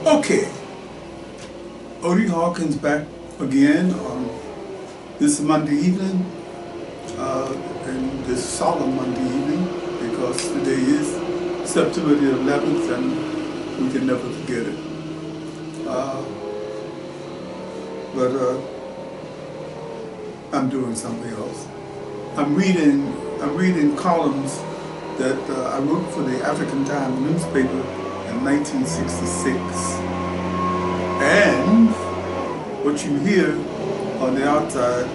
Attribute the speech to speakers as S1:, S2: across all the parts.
S1: Okay, Odie Hawkins back again on this Monday evening, and this solemn Monday evening, because today is September the 11th and we can never forget it. But I'm doing something else. I'm reading columns that I wrote for the African Times newspaper in 1966. And what you hear on the outside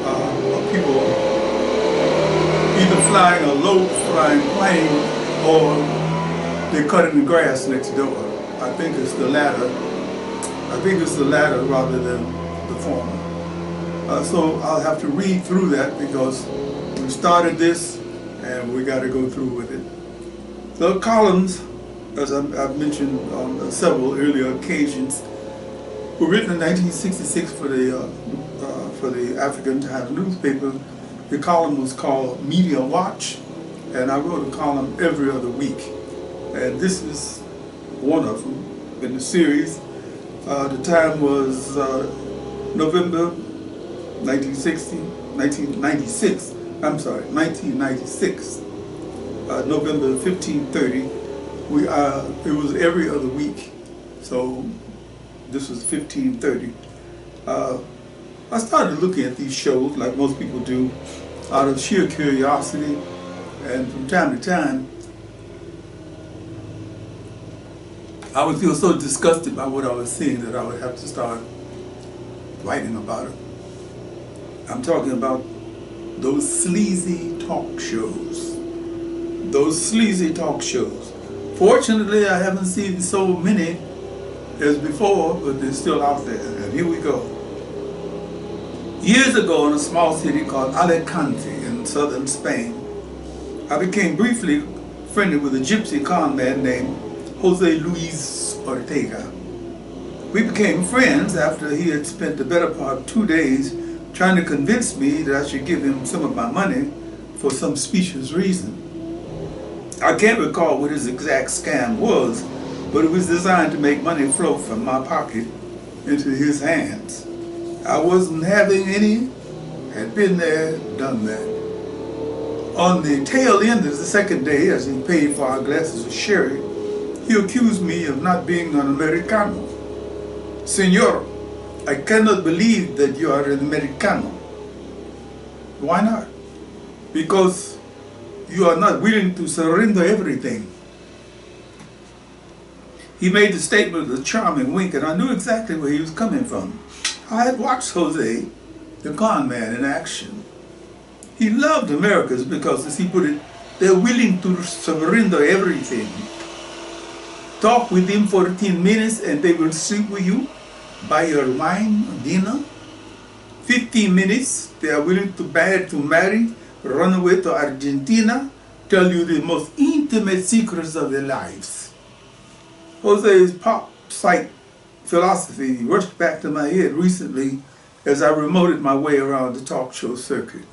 S1: are people either flying a low-flying plane or they're cutting the grass next door. I think it's the latter. Rather than the former. So I'll have to read through that because we started this and we got to go through with it. The columns, as I've mentioned on several earlier occasions, were written in 1966 for the African Times newspaper. The column was called Media Watch, and I wrote a column every other week. And this is one of them in the series. The time was November 1996, November 1530. It was every other week, so this was 1530. I started looking at these shows like most people do out of sheer curiosity, and from time to time I would feel so disgusted by what I was seeing that I would have to start writing about it. I'm talking about those sleazy talk shows. Those sleazy talk shows. Fortunately, I haven't seen so many as before, but they're still out there. And here we go. Years ago, in a small city called Alicante in southern Spain, I became briefly friendly with a gypsy con man named Jose Luis Ortega. We became friends after he had spent the better part of 2 days trying to convince me that I should give him some of my money for some specious reason. I can't recall what his exact scam was, but it was designed to make money flow from my pocket into his hands. I wasn't having any, had been there, done that. On the tail end of the second day, as he paid for our glasses of sherry, he accused me of not being an Americano. Senor, I cannot believe that you are an Americano. Why not? Because you are not willing to surrender everything. He made the statement with a charming wink, and I knew exactly where he was coming from. I had watched Jose, the con man, in action. He loved Americans because, as he put it, they're willing to surrender everything. Talk with him for 15 minutes and they will sleep with you, buy your wine, dinner. 15 minutes, they are willing to marry, run away to Argentina, tell you the most intimate secrets of their lives. Jose's pop psych philosophy rushed back to my head recently as I remoted my way around the talk show circuit.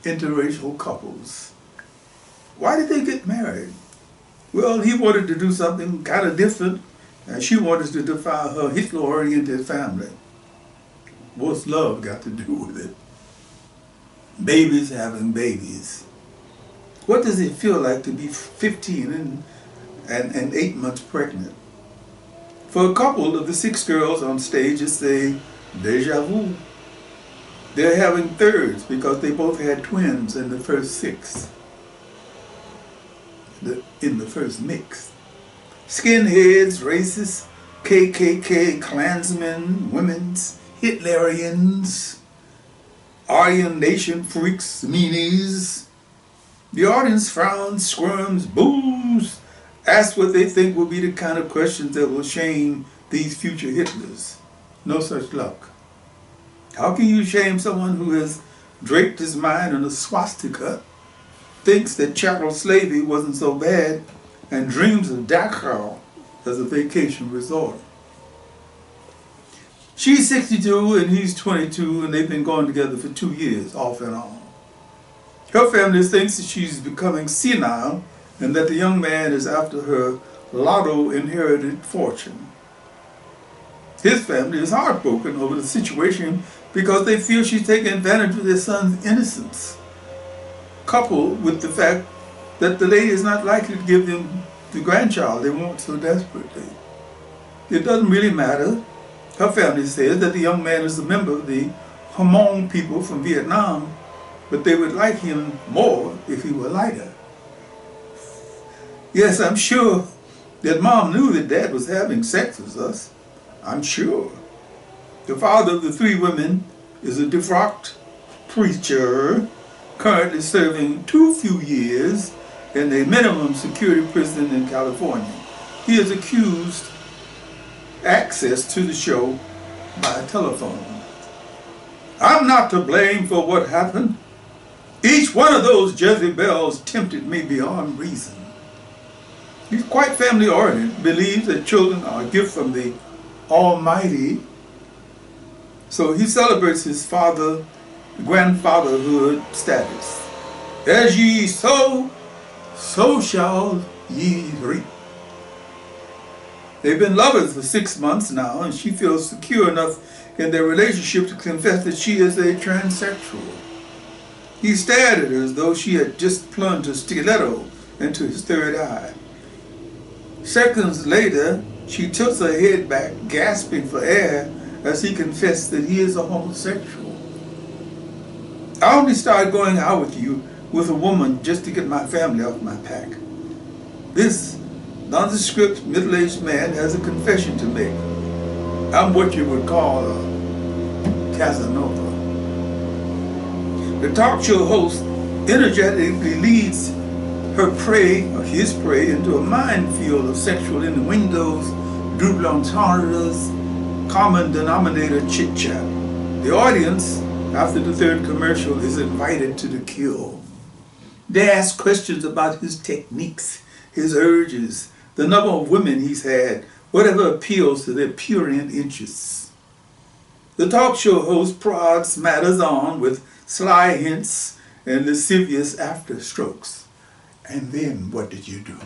S1: Interracial couples. Why did they get married? Well, he wanted to do something kind of different, and she wanted to defy her Hitler-oriented family. What's love got to do with it? Babies having babies. What does it feel like to be 15 and 8 months pregnant? For a couple of the 6 girls on stage, it's a déjà vu. They're having thirds because they both had twins in the first 6. In the first mix. Skinheads, racists, KKKlansmen, women's, Hitlerians, Aryan Nation freaks, Meanies. The audience frowns, squirms, boos, asks what they think will be the kind of questions that will shame these future Hitlers. No such luck. How can you shame someone who has draped his mind in a swastika, thinks that chattel slavery wasn't so bad, and dreams of Dachau as a vacation resort? She's 62 and he's 22, and they've been going together for 2 years, off and on. Her family thinks that she's becoming senile and that the young man is after her lotto inherited fortune. His family is heartbroken over the situation because they feel she's taking advantage of their son's innocence, coupled with the fact that the lady is not likely to give them the grandchild they want so desperately. It doesn't really matter. Her family says that the young man is a member of the Hmong people from Vietnam, but they would like him more if he were lighter. Yes, I'm sure that Mom knew that Dad was having sex with us. I'm sure. The father of the 3 women is a defrocked preacher currently serving 2 few years in a minimum security prison in California. He is accused access to the show by telephone. I'm not to blame for what happened. Each one of those Jezebels tempted me beyond reason. He's quite family-oriented, believes that children are a gift from the Almighty. So he celebrates his grandfatherhood status. As ye sow, so shall ye reap. They've been lovers for 6 months now, and she feels secure enough in their relationship to confess that she is a transsexual. He stared at her as though she had just plunged a stiletto into his third eye. Seconds later, she tilts her head back, gasping for air, as he confessed that he is a homosexual. I only started going out with a woman just to get my family off my back. This nondescript middle-aged man has a confession to make. I'm what you would call a Casanova. The talk show host energetically leads his prey into a minefield of sexual innuendos, double entendres, common denominator chit-chat. The audience, after the 3rd commercial, is invited to the kill. They ask questions about his techniques, his urges, the number of women he's had, whatever appeals to their prurient interests. The talk show host prods matters on with sly hints and lascivious afterstrokes. And then what did you do?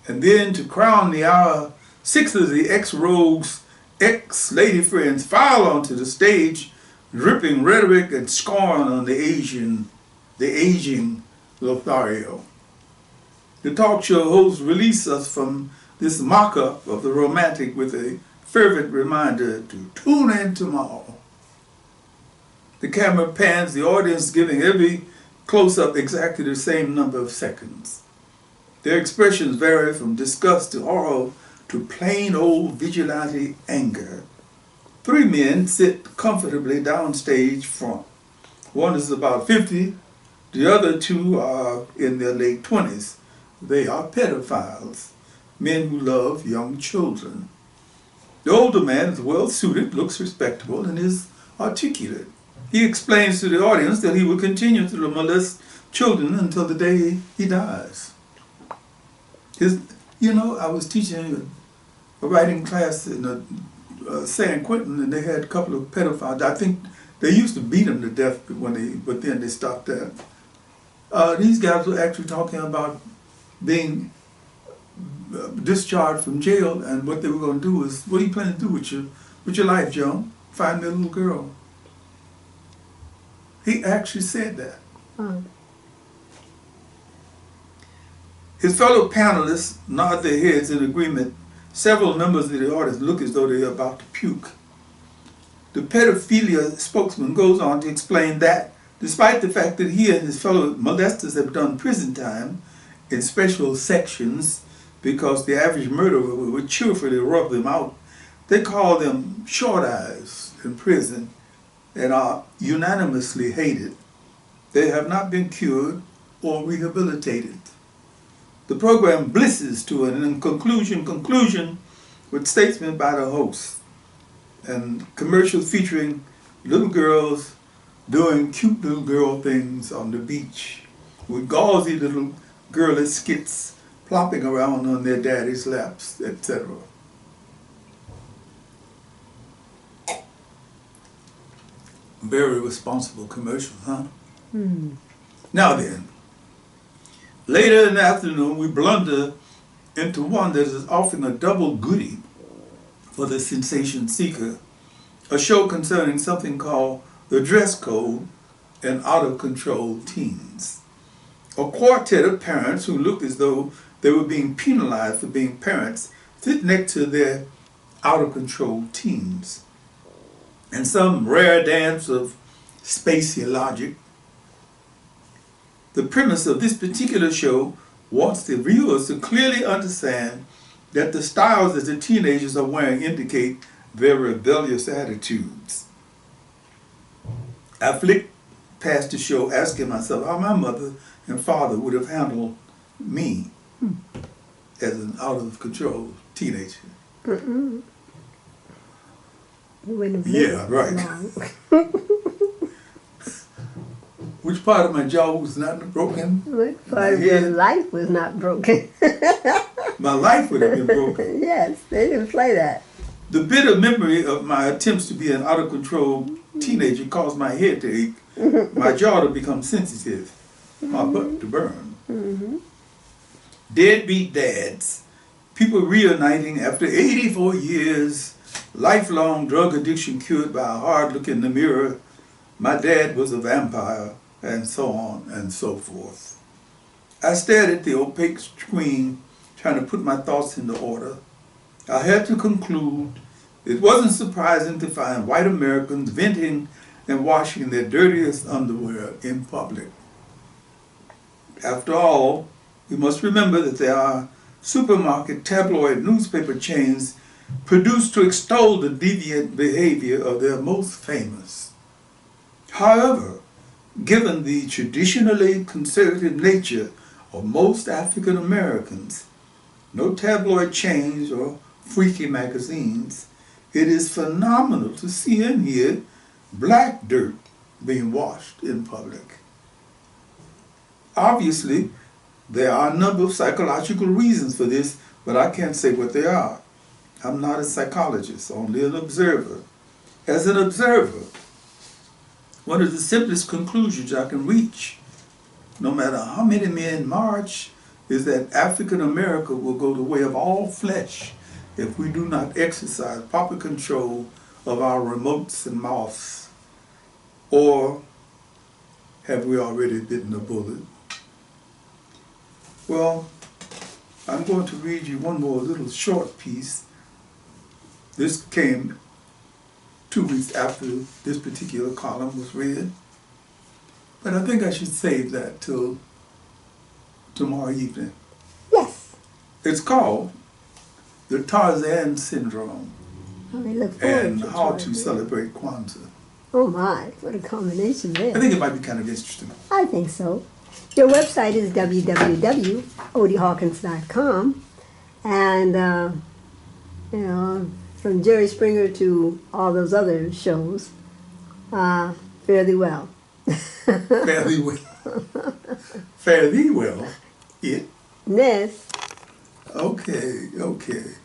S1: And then to crown the hour, 6 of the ex-rogues, ex-lady friends file onto the stage, dripping rhetoric and scorn on the aging Lothario. The talk show hosts release us from this mock-up of the romantic with a fervent reminder to tune in tomorrow. The camera pans the audience, giving every close-up exactly the same number of seconds. Their expressions vary from disgust to horror to plain old vigilante anger. 3 men sit comfortably downstage front. One is about 50, the other 2 are in their late 20s. They are pedophiles, men who love young children. The older man is well-suited, looks respectable, and is articulate. He explains to the audience that he will continue to molest children until the day he dies. I was teaching a writing class in San Quentin, and they had a couple of pedophiles. I think they used to beat them to death but then they stopped that. These guys were actually talking about being discharged from jail, and what they were going to do is, what are you planning to do with your life, Joan? Find me a little girl. He actually said that. His fellow panelists nod their heads in agreement. Several members of the audience look as though they are about to puke. The pedophilia spokesman goes on to explain that, despite the fact that he and his fellow molesters have done prison time in special sections because the average murderer would cheerfully rub them out, they call them short eyes in prison and are unanimously hated. They have not been cured or rehabilitated. The program blisses to an conclusion with statements by the host and commercials featuring little girls doing cute little girl things on the beach with gauzy little girly skits plopping around on their daddy's laps, etc. Very responsible commercial, huh? Now then, later in the afternoon, we blunder into one that is often a double goodie for the sensation seeker, a show concerning something called the dress code and out-of-control teens. A quartet of parents who looked as though they were being penalized for being parents sit next to their out-of-control teens. And some rare dance of spacey logic. The premise of this particular show wants the viewers to clearly understand that the styles that the teenagers are wearing indicate their rebellious attitudes. I flicked past the show asking myself how my mother and father would have handled me as an out-of-control teenager.
S2: You wouldn't have lived
S1: right. Which part of my jaw was not broken?
S2: What part of your life was not broken?
S1: My life would have been broken.
S2: Yes, they didn't play that.
S1: The bitter memory of my attempts to be an out-of-control teenager caused my head to ache, my jaw to become sensitive, my butt to burn. Deadbeat dads, people reuniting after 84 years, lifelong drug addiction cured by a hard look in the mirror, my dad was a vampire, and so on and so forth. I stared at the opaque screen, trying to put my thoughts into order. I had to conclude it wasn't surprising to find white Americans venting and washing their dirtiest underwear in public. After all, we must remember that there are supermarket tabloid newspaper chains produced to extol the deviant behavior of their most famous. However, given the traditionally conservative nature of most African Americans, no tabloid chains or freaky magazines, it is phenomenal to see and hear black dirt being washed in public. Obviously, there are a number of psychological reasons for this, but I can't say what they are. I'm not a psychologist, only an observer. As an observer, one of the simplest conclusions I can reach, no matter how many men march, is that African America will go the way of all flesh if we do not exercise proper control of our remotes and mouths. Or have we already bitten a bullet? Well, I'm going to read you one more little short piece. This came 2 weeks after this particular column was read. But I think I should save that till tomorrow evening.
S2: Yes.
S1: It's called The Tarzan Syndrome and How to Celebrate Kwanzaa.
S2: Oh my, what a combination there.
S1: I think it might be kind of interesting.
S2: I think so. Your website is www.odiehawkins.com, and you know, from Jerry Springer to all those other shows, fairly well.
S1: Fairly well. Fairly well. Yeah.
S2: Yes.
S1: Okay, okay.